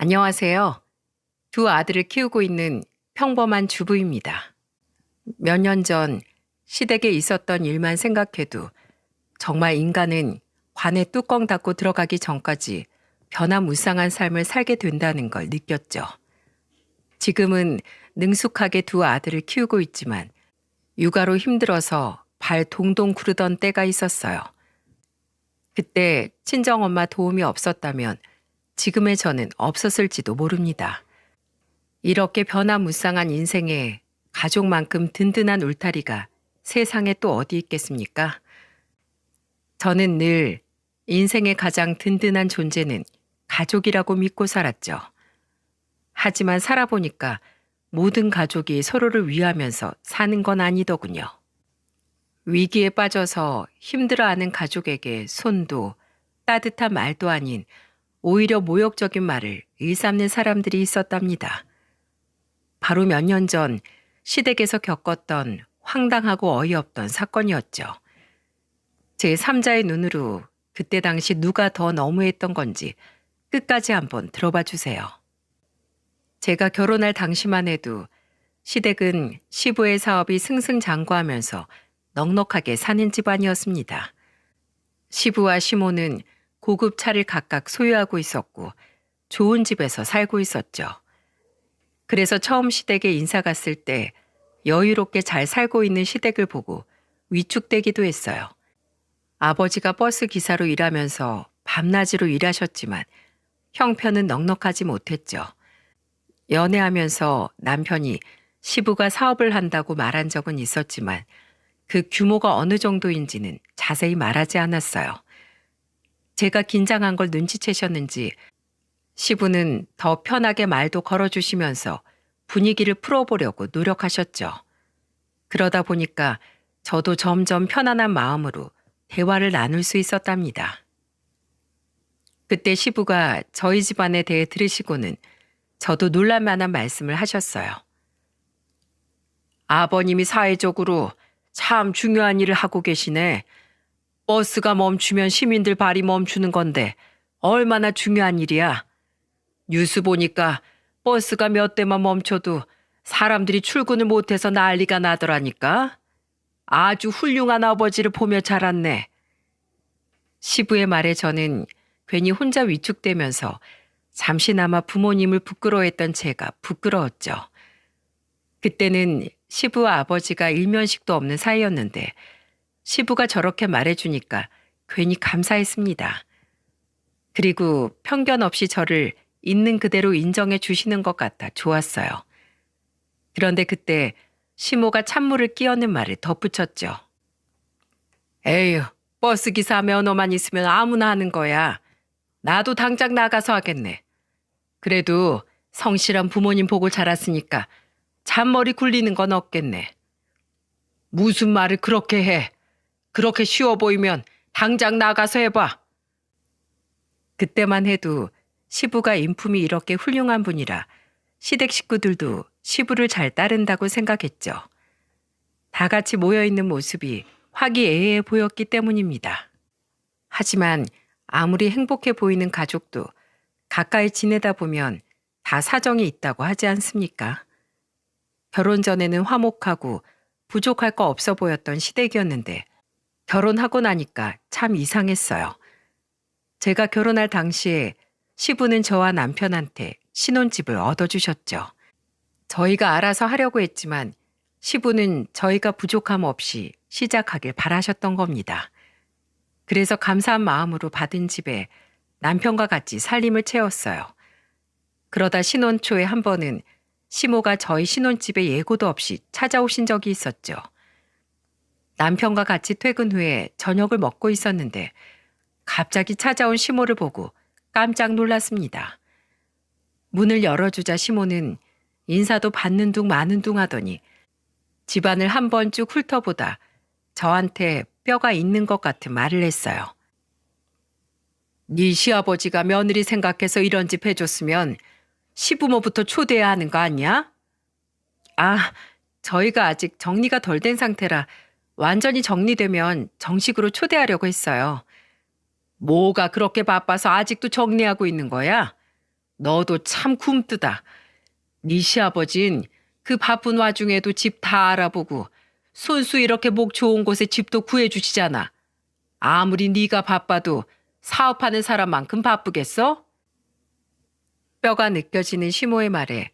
안녕하세요. 두 아들을 키우고 있는 평범한 주부입니다. 몇 년 전 시댁에 있었던 일만 생각해도 정말 인간은 관에 뚜껑 닫고 들어가기 전까지 변화무쌍한 삶을 살게 된다는 걸 느꼈죠. 지금은 능숙하게 두 아들을 키우고 있지만 육아로 힘들어서 발 동동 구르던 때가 있었어요. 그때 친정엄마 도움이 없었다면 지금의 저는 없었을지도 모릅니다. 이렇게 변화무쌍한 인생에 가족만큼 든든한 울타리가 세상에 또 어디 있겠습니까? 저는 늘 인생의 가장 든든한 존재는 가족이라고 믿고 살았죠. 하지만 살아보니까 모든 가족이 서로를 위하면서 사는 건 아니더군요. 위기에 빠져서 힘들어하는 가족에게 손도 따뜻한 말도 아닌 오히려 모욕적인 말을 일삼는 사람들이 있었답니다. 바로 몇 년 전 시댁에서 겪었던 황당하고 어이없던 사건이었죠. 제 3자의 눈으로 그때 당시 누가 더 너무했던 건지 끝까지 한번 들어봐 주세요. 제가 결혼할 당시만 해도 시댁은 시부의 사업이 승승장구하면서 넉넉하게 사는 집안이었습니다. 시부와 시모는 고급 차를 각각 소유하고 있었고 좋은 집에서 살고 있었죠. 그래서 처음 시댁에 인사 갔을 때 여유롭게 잘 살고 있는 시댁을 보고 위축되기도 했어요. 아버지가 버스 기사로 일하면서 밤낮으로 일하셨지만 형편은 넉넉하지 못했죠. 연애하면서 남편이 시부가 사업을 한다고 말한 적은 있었지만 그 규모가 어느 정도인지는 자세히 말하지 않았어요. 제가 긴장한 걸 눈치채셨는지 시부는 더 편하게 말도 걸어주시면서 분위기를 풀어보려고 노력하셨죠. 그러다 보니까 저도 점점 편안한 마음으로 대화를 나눌 수 있었답니다. 그때 시부가 저희 집안에 대해 들으시고는 저도 놀랄만한 말씀을 하셨어요. 아버님이 사회적으로 참 중요한 일을 하고 계시네. 버스가 멈추면 시민들 발이 멈추는 건데 얼마나 중요한 일이야. 뉴스 보니까 버스가 몇 대만 멈춰도 사람들이 출근을 못해서 난리가 나더라니까. 아주 훌륭한 아버지를 보며 자랐네. 시부의 말에 저는 괜히 혼자 위축되면서 잠시나마 부모님을 부끄러워했던 제가 부끄러웠죠. 그때는 시부와 아버지가 일면식도 없는 사이였는데 시부가 저렇게 말해주니까 괜히 감사했습니다. 그리고 편견 없이 저를 있는 그대로 인정해 주시는 것 같아 좋았어요. 그런데 그때 시모가 찬물을 끼얹는 말을 덧붙였죠. 에휴, 버스기사 면허만 있으면 아무나 하는 거야. 나도 당장 나가서 하겠네. 그래도 성실한 부모님 보고 자랐으니까 잔머리 굴리는 건 없겠네. 무슨 말을 그렇게 해. 그렇게 쉬워 보이면 당장 나가서 해봐. 그때만 해도 시부가 인품이 이렇게 훌륭한 분이라 시댁 식구들도 시부를 잘 따른다고 생각했죠. 다 같이 모여있는 모습이 화기애애해 보였기 때문입니다. 하지만 아무리 행복해 보이는 가족도 가까이 지내다 보면 다 사정이 있다고 하지 않습니까? 결혼 전에는 화목하고 부족할 거 없어 보였던 시댁이었는데 결혼하고 나니까 참 이상했어요. 제가 결혼할 당시에 시부는 저와 남편한테 신혼집을 얻어주셨죠. 저희가 알아서 하려고 했지만 시부는 저희가 부족함 없이 시작하길 바라셨던 겁니다. 그래서 감사한 마음으로 받은 집에 남편과 같이 살림을 채웠어요. 그러다 신혼 초에 한 번은 시모가 저희 신혼집에 예고도 없이 찾아오신 적이 있었죠. 남편과 같이 퇴근 후에 저녁을 먹고 있었는데 갑자기 찾아온 시모를 보고 깜짝 놀랐습니다. 문을 열어주자 시모는 인사도 받는 둥 마는 둥 하더니 집안을 한번 쭉 훑어보다 저한테 뼈가 있는 것 같은 말을 했어요. 네 시아버지가 며느리 생각해서 이런 집 해줬으면 시부모부터 초대해야 하는 거 아니야? 아, 저희가 아직 정리가 덜 된 상태라 완전히 정리되면 정식으로 초대하려고 했어요. 뭐가 그렇게 바빠서 아직도 정리하고 있는 거야? 너도 참 굼뜨다. 네 시아버진 그 바쁜 와중에도 집 다 알아보고 손수 이렇게 목 좋은 곳에 집도 구해주시잖아. 아무리 네가 바빠도 사업하는 사람만큼 바쁘겠어? 뼈가 느껴지는 시모의 말에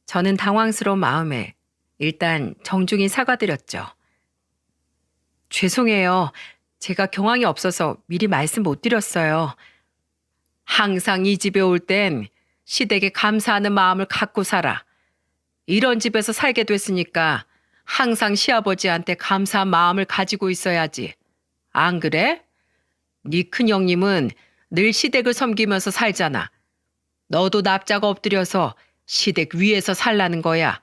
저는 당황스러운 마음에 일단 정중히 사과드렸죠. 죄송해요. 제가 경황이 없어서 미리 말씀 못 드렸어요. 항상 이 집에 올 땐 시댁에 감사하는 마음을 갖고 살아. 이런 집에서 살게 됐으니까 항상 시아버지한테 감사한 마음을 가지고 있어야지. 안 그래? 네 큰형님은 늘 시댁을 섬기면서 살잖아. 너도 납작 엎드려서 시댁 위에서 살라는 거야.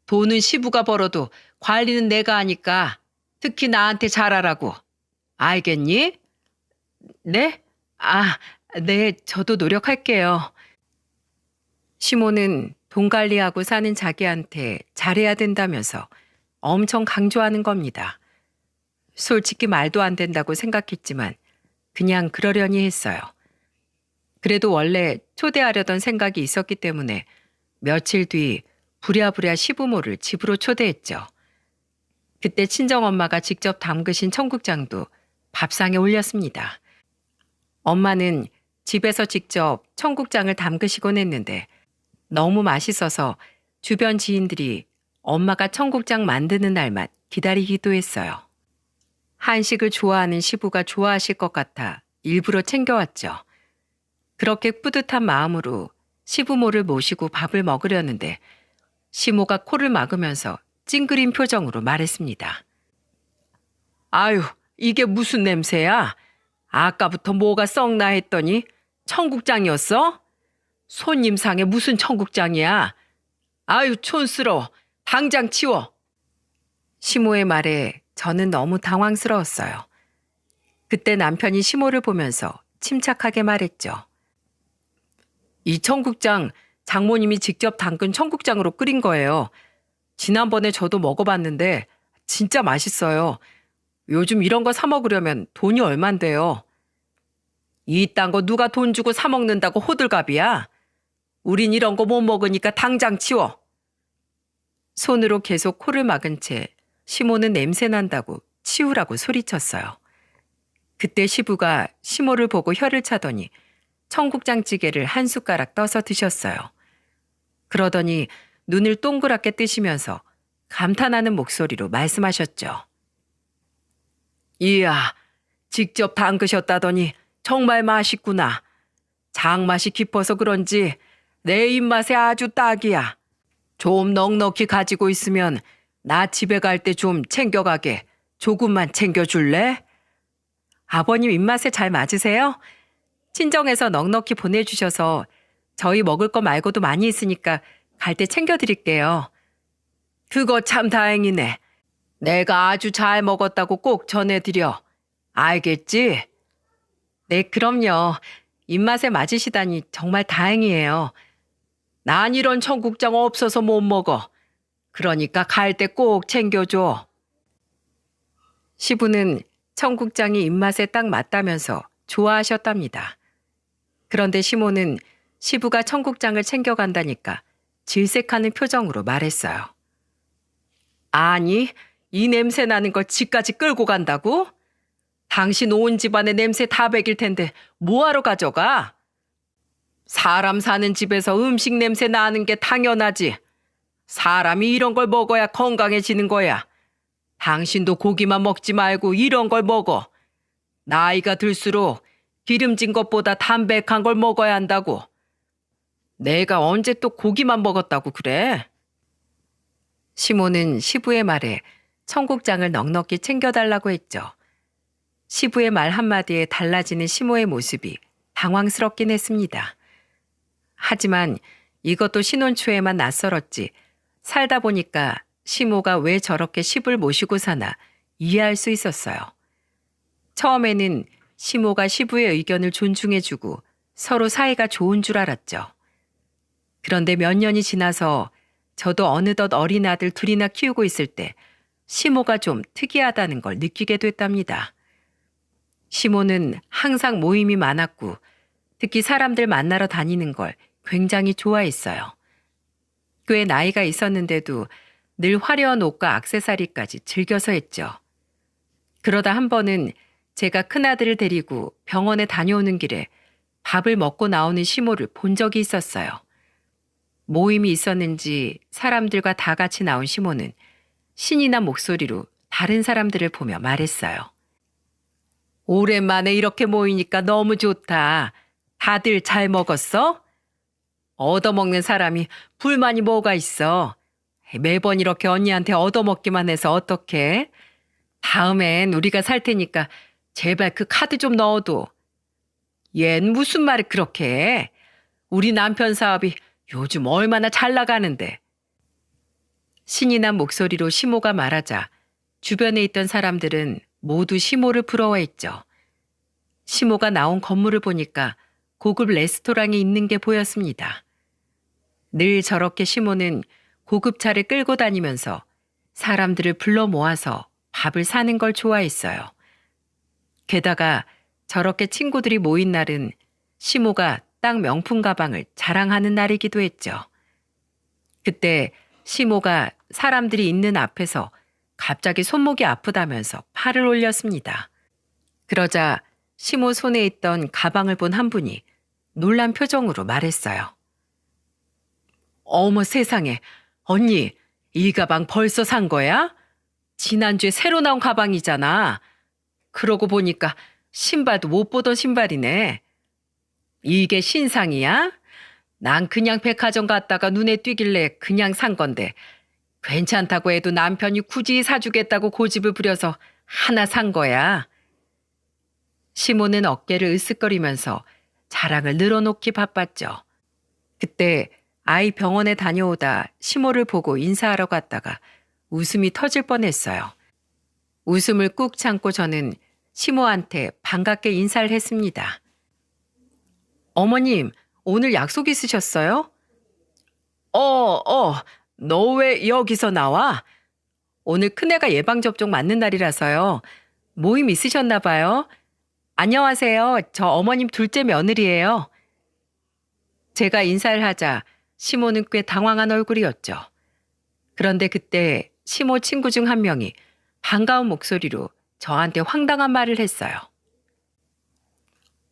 돈은 시부가 벌어도 관리는 내가 하니까 특히 나한테 잘하라고. 알겠니? 네? 네, 저도 노력할게요. 시모는 돈 관리하고 사는 자기한테 잘해야 된다면서 엄청 강조하는 겁니다. 솔직히 말도 안 된다고 생각했지만 그냥 그러려니 했어요. 그래도 원래 초대하려던 생각이 있었기 때문에 며칠 뒤 부랴부랴 시부모를 집으로 초대했죠. 그때 친정엄마가 직접 담그신 청국장도 밥상에 올렸습니다. 엄마는 집에서 직접 청국장을 담그시곤 했는데 너무 맛있어서 주변 지인들이 엄마가 청국장 만드는 날만 기다리기도 했어요. 한식을 좋아하는 시부가 좋아하실 것 같아 일부러 챙겨왔죠. 그렇게 뿌듯한 마음으로 시부모를 모시고 밥을 먹으려는데 시모가 코를 막으면서 찡그린 표정으로 말했습니다. 아유, 이게 무슨 냄새야? 아까부터 뭐가 썩나 했더니 청국장이었어? 손님상에 무슨 청국장이야? 아유, 촌스러워. 당장 치워. 시모의 말에 저는 너무 당황스러웠어요. 그때 남편이 시모를 보면서 침착하게 말했죠. 이 청국장 장모님이 직접 담근 청국장으로 끓인 거예요. 지난번에 저도 먹어봤는데 진짜 맛있어요. 요즘 이런 거 사 먹으려면 돈이 얼만데요. 이딴 거 누가 돈 주고 사 먹는다고 호들갑이야? 우린 이런 거 못 먹으니까 당장 치워. 손으로 계속 코를 막은 채 시모는 냄새 난다고 치우라고 소리쳤어요. 그때 시부가 시모를 보고 혀를 차더니 청국장찌개를 한 숟가락 떠서 드셨어요. 그러더니 눈을 동그랗게 뜨시면서 감탄하는 목소리로 말씀하셨죠. 이야, 직접 담그셨다더니 정말 맛있구나. 장맛이 깊어서 그런지 내 입맛에 아주 딱이야. 좀 넉넉히 가지고 있으면 나 집에 갈 때 좀 챙겨가게. 조금만 챙겨줄래? 아버님 입맛에 잘 맞으세요? 친정에서 넉넉히 보내주셔서 저희 먹을 거 말고도 많이 있으니까 갈 때 챙겨드릴게요. 그거 참 다행이네. 내가 아주 잘 먹었다고 꼭 전해드려. 알겠지? 네, 그럼요. 입맛에 맞으시다니 정말 다행이에요. 난 이런 청국장 없어서 못 먹어. 그러니까 갈 때 꼭 챙겨줘. 시부는 청국장이 입맛에 딱 맞다면서 좋아하셨답니다. 그런데 시모는 시부가 청국장을 챙겨간다니까 질색하는 표정으로 말했어요. 아니, 이 냄새 나는 걸 집까지 끌고 간다고? 당신 온 집안에 냄새 다 배길 텐데 뭐하러 가져가? 사람 사는 집에서 음식 냄새 나는 게 당연하지. 사람이 이런 걸 먹어야 건강해지는 거야. 당신도 고기만 먹지 말고 이런 걸 먹어. 나이가 들수록 기름진 것보다 담백한 걸 먹어야 한다고. 내가 언제 또 고기만 먹었다고 그래? 시모는 시부의 말에 청국장을 넉넉히 챙겨달라고 했죠. 시부의 말 한마디에 달라지는 시모의 모습이 당황스럽긴 했습니다. 하지만 이것도 신혼 초에만 낯설었지 살다 보니까 시모가 왜 저렇게 시부를 모시고 사나 이해할 수 있었어요. 처음에는 시모가 시부의 의견을 존중해주고 서로 사이가 좋은 줄 알았죠. 그런데 몇 년이 지나서 저도 어느덧 어린 아들 둘이나 키우고 있을 때 시모가 좀 특이하다는 걸 느끼게 됐답니다. 시모는 항상 모임이 많았고 특히 사람들 만나러 다니는 걸 굉장히 좋아했어요. 꽤 나이가 있었는데도 늘 화려한 옷과 액세서리까지 즐겨서 했죠. 그러다 한 번은 제가 큰아들을 데리고 병원에 다녀오는 길에 밥을 먹고 나오는 시모를 본 적이 있었어요. 모임이 있었는지 사람들과 다 같이 나온 시모는 신이 난 목소리로 다른 사람들을 보며 말했어요. 오랜만에 이렇게 모이니까 너무 좋다. 다들 잘 먹었어? 얻어먹는 사람이 불만이 뭐가 있어? 매번 이렇게 언니한테 얻어먹기만 해서 어떡해? 다음엔 우리가 살 테니까 제발 그 카드 좀 넣어둬. 얜 무슨 말을 그렇게 해? 우리 남편 사업이 요즘 얼마나 잘 나가는데. 신이 난 목소리로 시모가 말하자 주변에 있던 사람들은 모두 시모를 부러워했죠. 시모가 나온 건물을 보니까 고급 레스토랑이 있는 게 보였습니다. 늘 저렇게 시모는 고급차를 끌고 다니면서 사람들을 불러 모아서 밥을 사는 걸 좋아했어요. 게다가 저렇게 친구들이 모인 날은 시모가 딱 명품 가방을 자랑하는 날이기도 했죠. 그때 시모가 사람들이 있는 앞에서 갑자기 손목이 아프다면서 팔을 올렸습니다. 그러자 시모 손에 있던 가방을 본 한 분이 놀란 표정으로 말했어요. 어머 세상에, 언니, 이 가방 벌써 산 거야? 지난주에 새로 나온 가방이잖아. 그러고 보니까 신발도 못 보던 신발이네. 이게 신상이야? 난 그냥 백화점 갔다가 눈에 띄길래 그냥 산 건데 괜찮다고 해도 남편이 굳이 사주겠다고 고집을 부려서 하나 산 거야. 시모는 어깨를 으쓱거리면서 자랑을 늘어놓기 바빴죠. 그때 아이 병원에 다녀오다 시모를 보고 인사하러 갔다가 웃음이 터질 뻔했어요. 웃음을 꾹 참고 저는 시모한테 반갑게 인사를 했습니다. 어머님, 오늘 약속 있으셨어요? 너 왜 여기서 나와? 오늘 큰애가 예방접종 맞는 날이라서요. 모임 있으셨나 봐요. 안녕하세요. 저 어머님 둘째 며느리예요. 제가 인사를 하자 시모는 꽤 당황한 얼굴이었죠. 그런데 그때 시모 친구 중 한 명이 반가운 목소리로 저한테 황당한 말을 했어요.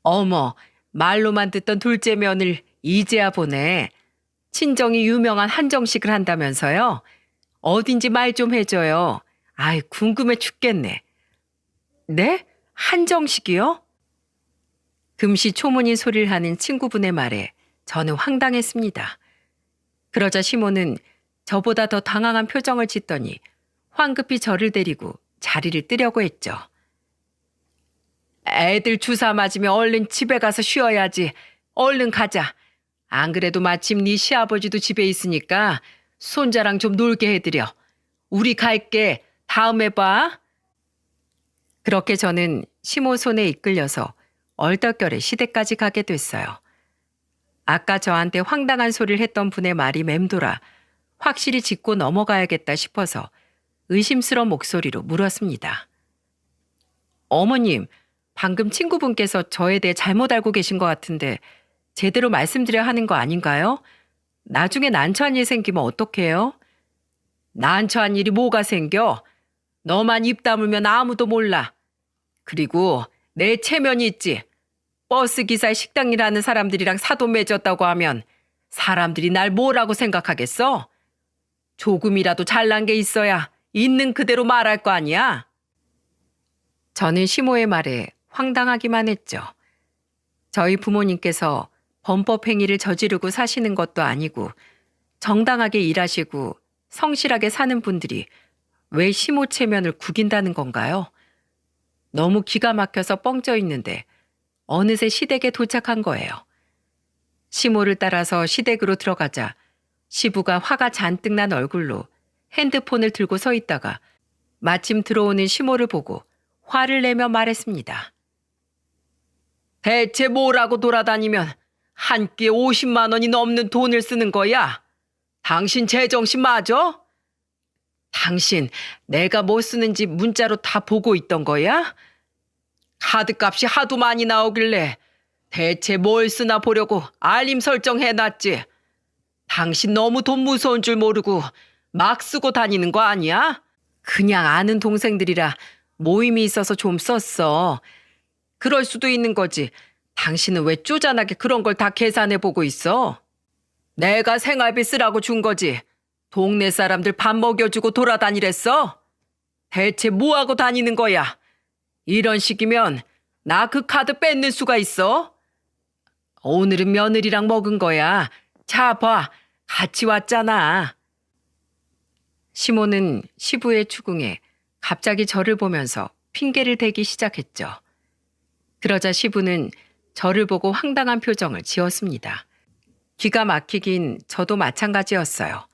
어머, 말로만 듣던 둘째 며느리 이제야 보네. 친정이 유명한 한정식을 한다면서요? 어딘지 말 좀 해줘요. 아이, 궁금해 죽겠네. 네? 한정식이요? 금시초문인 소리를 하는 친구분의 말에 저는 황당했습니다. 그러자 시모는 저보다 더 당황한 표정을 짓더니 황급히 저를 데리고 자리를 뜨려고 했죠. 애들 주사 맞으면 얼른 집에 가서 쉬어야지. 얼른 가자. 안 그래도 마침 네 시아버지도 집에 있으니까 손자랑 좀 놀게 해드려. 우리 갈게. 다음에 봐. 그렇게 저는 시모 손에 이끌려서 얼떨결에 시댁까지 가게 됐어요. 아까 저한테 황당한 소리를 했던 분의 말이 맴돌아 확실히 짚고 넘어가야겠다 싶어서 의심스러운 목소리로 물었습니다. 어머님, 방금 친구분께서 저에 대해 잘못 알고 계신 것 같은데 제대로 말씀드려야 하는 거 아닌가요? 나중에 난처한 일 생기면 어떡해요? 난처한 일이 뭐가 생겨? 너만 입 다물면 아무도 몰라. 그리고 내 체면이 있지. 버스 기사에 식당 일하는 사람들이랑 사돈 맺었다고 하면 사람들이 날 뭐라고 생각하겠어? 조금이라도 잘난 게 있어야 있는 그대로 말할 거 아니야? 저는 시모의 말에 황당하기만 했죠. 저희 부모님께서 범법 행위를 저지르고 사시는 것도 아니고 정당하게 일하시고 성실하게 사는 분들이 왜 시모 체면을 구긴다는 건가요? 너무 기가 막혀서 뻥쪄 있는데 어느새 시댁에 도착한 거예요. 시모를 따라서 시댁으로 들어가자 시부가 화가 잔뜩 난 얼굴로 핸드폰을 들고 서 있다가 마침 들어오는 시모를 보고 화를 내며 말했습니다. 대체 뭐라고 돌아다니면 한 끼에 50만 원이 넘는 돈을 쓰는 거야? 당신 제정신 맞아? 당신 내가 뭐 쓰는지 문자로 다 보고 있던 거야? 카드값이 하도 많이 나오길래 대체 뭘 쓰나 보려고 알림 설정해놨지. 당신 너무 돈 무서운 줄 모르고 막 쓰고 다니는 거 아니야? 그냥 아는 동생들이라 모임이 있어서 좀 썼어. 그럴 수도 있는 거지. 당신은 왜 쪼잔하게 그런 걸 다 계산해보고 있어? 내가 생활비 쓰라고 준 거지. 동네 사람들 밥 먹여주고 돌아다니랬어? 대체 뭐하고 다니는 거야? 이런 식이면 나 그 카드 뺏는 수가 있어? 오늘은 며느리랑 먹은 거야. 자, 봐. 같이 왔잖아. 시모는 시부의 추궁에 갑자기 저를 보면서 핑계를 대기 시작했죠. 그러자 시부는 저를 보고 황당한 표정을 지었습니다. 기가 막히긴 저도 마찬가지였어요.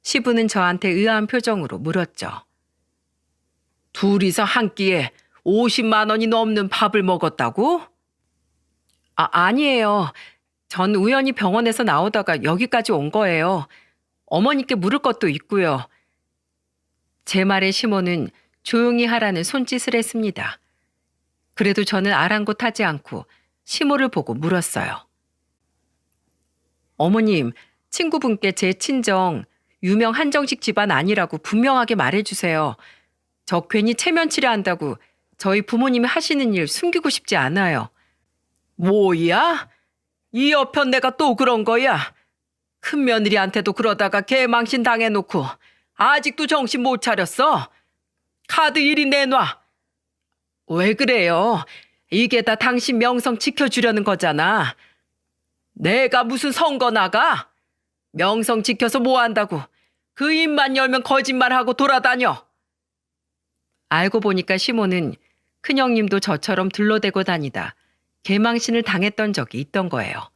시부는 저한테 의아한 표정으로 물었죠. 둘이서 한 끼에 50만 원이 넘는 밥을 먹었다고? 아니에요. 전 우연히 병원에서 나오다가 여기까지 온 거예요. 어머니께 물을 것도 있고요. 제 말에 시모는 조용히 하라는 손짓을 했습니다. 그래도 저는 아랑곳하지 않고 시모를 보고 물었어요. 어머님, 친구분께 제 친정 유명 한정식 집안 아니라고 분명하게 말해주세요. 저 괜히 체면 치레한다고 저희 부모님이 하시는 일 숨기고 싶지 않아요. 뭐야? 이 여편 내가 또 그런 거야? 큰 며느리한테도 그러다가 개망신 당해놓고 아직도 정신 못 차렸어? 카드 이리 내놔. 왜 그래요? 이게 다 당신 명성 지켜주려는 거잖아. 내가 무슨 선거 나가? 명성 지켜서 뭐 한다고 그 입만 열면 거짓말하고 돌아다녀. 알고 보니까 시모는 큰형님도 저처럼 둘러대고 다니다 개망신을 당했던 적이 있던 거예요.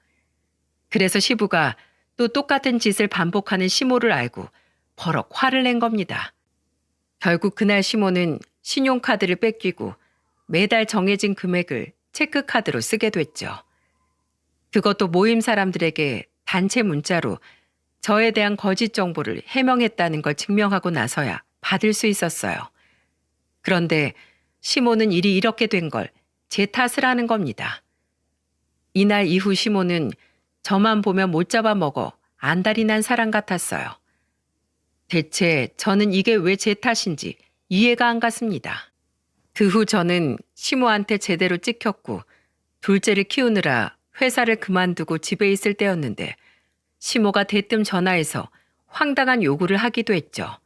그래서 시부가 또 똑같은 짓을 반복하는 시모를 알고 버럭 화를 낸 겁니다. 결국 그날 시모는 신용카드를 뺏기고 매달 정해진 금액을 체크카드로 쓰게 됐죠. 그것도 모임 사람들에게 단체 문자로 저에 대한 거짓 정보를 해명했다는 걸 증명하고 나서야 받을 수 있었어요. 그런데 시모는 일이 이렇게 된 걸 제 탓을 하는 겁니다. 이날 이후 시모는 저만 보면 못 잡아먹어 안달이 난 사람 같았어요. 대체 저는 이게 왜 제 탓인지 이해가 안 갔습니다. 그 후 저는 시모한테 제대로 찍혔고 둘째를 키우느라 회사를 그만두고 집에 있을 때였는데 시모가 대뜸 전화해서 황당한 요구를 하기도 했죠.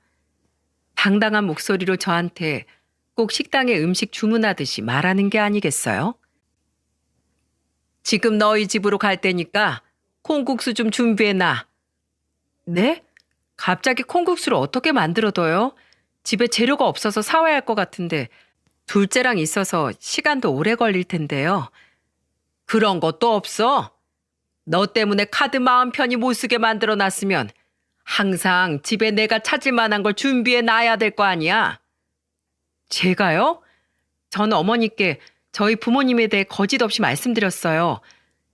당당한 목소리로 저한테 꼭 식당에 음식 주문하듯이 말하는 게 아니겠어요? 지금 너희 집으로 갈 테니까 콩국수 좀 준비해놔. 네? 갑자기 콩국수를 어떻게 만들어둬요? 집에 재료가 없어서 사와야 할 것 같은데 둘째랑 있어서 시간도 오래 걸릴 텐데요. 그런 것도 없어. 너 때문에 카드 마음 편히 못 쓰게 만들어놨으면 항상 집에 내가 찾을 만한 걸 준비해 놔야 될 거 아니야. 제가요? 전 어머니께 저희 부모님에 대해 거짓 없이 말씀드렸어요.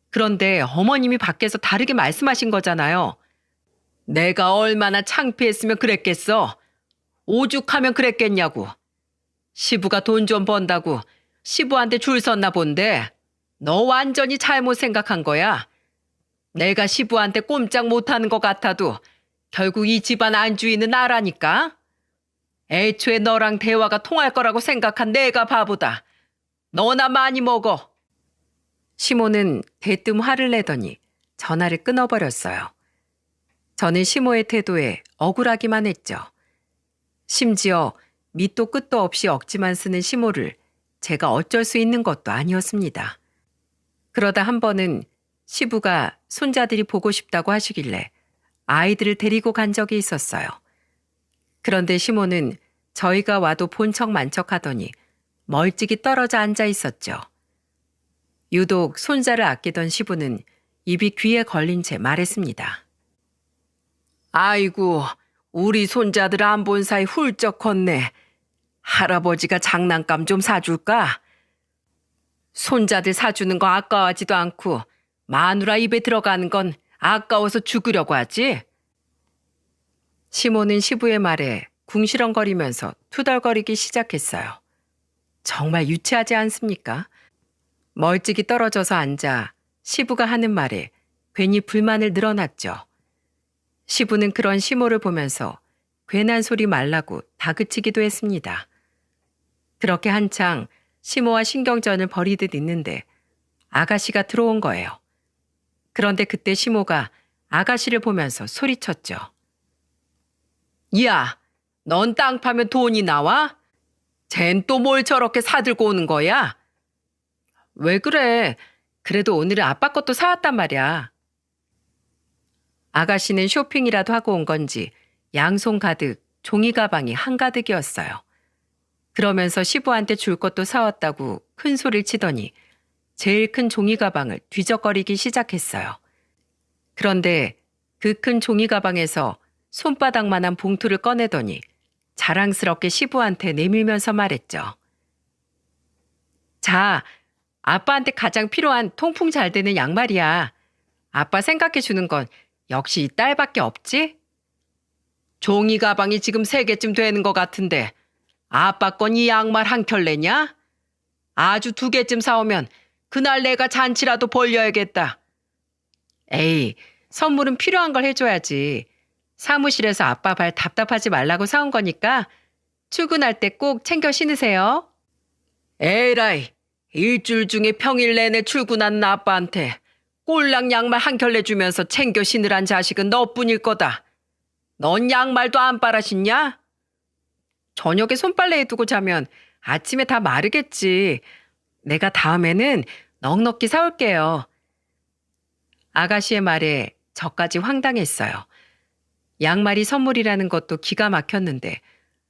그런데 어머님이 밖에서 다르게 말씀하신 거잖아요. 내가 얼마나 창피했으면 그랬겠어. 오죽하면 그랬겠냐고. 시부가 돈 좀 번다고 시부한테 줄 섰나 본데 너 완전히 잘못 생각한 거야. 내가 시부한테 꼼짝 못하는 것 같아도 결국 이 집안 안주인은 나라니까. 애초에 너랑 대화가 통할 거라고 생각한 내가 바보다. 너나 많이 먹어. 시모는 대뜸 화를 내더니 전화를 끊어버렸어요. 저는 시모의 태도에 억울하기만 했죠. 심지어 밑도 끝도 없이 억지만 쓰는 시모를 제가 어쩔 수 있는 것도 아니었습니다. 그러다 한 번은 시부가 손자들이 보고 싶다고 하시길래 아이들을 데리고 간 적이 있었어요. 그런데 시모는 저희가 와도 본 척 만척하더니 멀찍이 떨어져 앉아 있었죠. 유독 손자를 아끼던 시부는 입이 귀에 걸린 채 말했습니다. 아이고, 우리 손자들 안 본 사이 훌쩍 컸네. 할아버지가 장난감 좀 사줄까? 손자들 사주는 거 아까워하지도 않고 마누라 입에 들어가는 건 아까워서 죽으려고 하지? 시모는 시부의 말에 궁시렁거리면서 투덜거리기 시작했어요. 정말 유치하지 않습니까? 멀찍이 떨어져서 앉아 시부가 하는 말에 괜히 불만을 늘어놨죠. 시부는 그런 시모를 보면서 괜한 소리 말라고 다그치기도 했습니다. 그렇게 한창 시모와 신경전을 벌이듯 있는데 아가씨가 들어온 거예요. 그런데 그때 시모가 아가씨를 보면서 소리쳤죠. 야, 넌 땅 파면 돈이 나와? 쟨 또 뭘 저렇게 사들고 오는 거야? 왜 그래? 그래도 오늘은 아빠 것도 사왔단 말이야. 아가씨는 쇼핑이라도 하고 온 건지 양손 가득 종이 가방이 한가득이었어요. 그러면서 시부한테 줄 것도 사왔다고 큰 소리를 치더니 제일 큰 종이 가방을 뒤적거리기 시작했어요. 그런데 그 큰 종이 가방에서 손바닥만한 봉투를 꺼내더니 자랑스럽게 시부한테 내밀면서 말했죠. 자, 아빠한테 가장 필요한 통풍 잘 되는 양말이야. 아빠 생각해 주는 건 역시 이 딸밖에 없지? 종이 가방이 지금 3개쯤 되는 것 같은데 아빠 건 이 양말 한 켤레냐? 아주 2개쯤 사오면 그날 내가 잔치라도 벌려야겠다. 에이, 선물은 필요한 걸 해줘야지. 사무실에서 아빠 발 답답하지 말라고 사온 거니까 출근할 때 꼭 챙겨 신으세요. 에라이, 일주일 중에 평일 내내 출근하는 아빠한테 꼴랑 양말 한 켤레 주면서 챙겨 신으란 자식은 너뿐일 거다. 넌 양말도 안 빨아 신냐? 저녁에 손빨래에 두고 자면 아침에 다 마르겠지. 내가 다음에는 넉넉히 사올게요. 아가씨의 말에 저까지 황당했어요. 양말이 선물이라는 것도 기가 막혔는데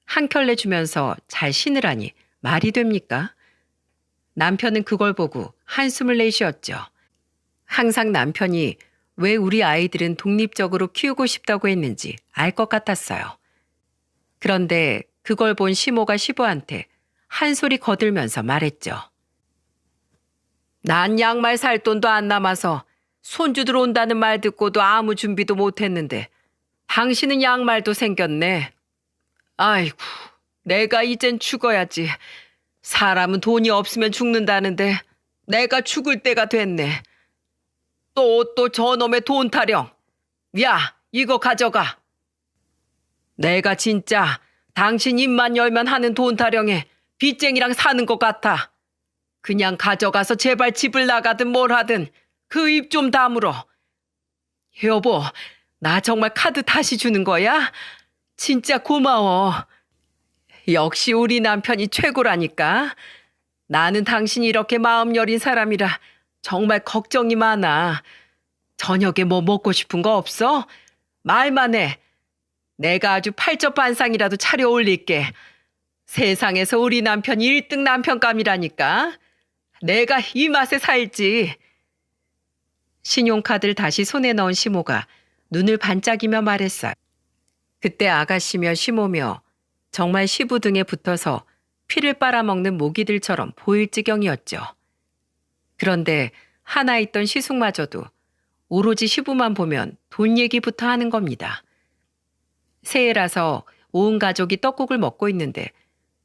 한 켤레 주면서 잘 신으라니 말이 됩니까? 남편은 그걸 보고 한숨을 내쉬었죠. 항상 남편이 왜 우리 아이들은 독립적으로 키우고 싶다고 했는지 알 것 같았어요. 그런데 그걸 본 시모가 시부한테 한 소리 거들면서 말했죠. 난 양말 살 돈도 안 남아서 손주들 온다는 말 듣고도 아무 준비도 못했는데 당신은 양말도 생겼네. 아이고, 내가 이젠 죽어야지. 사람은 돈이 없으면 죽는다는데 내가 죽을 때가 됐네. 또 저놈의 돈 타령. 야, 이거 가져가. 내가 진짜 당신 입만 열면 하는 돈 타령에 빚쟁이랑 사는 것 같아. 그냥 가져가서 제발 집을 나가든 뭘 하든 그 입 좀 다물어. 여보, 나 정말 카드 다시 주는 거야? 진짜 고마워. 역시 우리 남편이 최고라니까. 나는 당신이 이렇게 마음 여린 사람이라 정말 걱정이 많아. 저녁에 뭐 먹고 싶은 거 없어? 말만 해. 내가 아주 팔접반상이라도 차려 올릴게. 세상에서 우리 남편이 1등 남편감이라니까. 내가 이 맛에 살지. 신용카드를 다시 손에 넣은 시모가 눈을 반짝이며 말했어요. 그때 아가씨며 시모며 정말 시부 등에 붙어서 피를 빨아먹는 모기들처럼 보일 지경이었죠. 그런데 하나 있던 시숙마저도 오로지 시부만 보면 돈 얘기부터 하는 겁니다. 새해라서 온 가족이 떡국을 먹고 있는데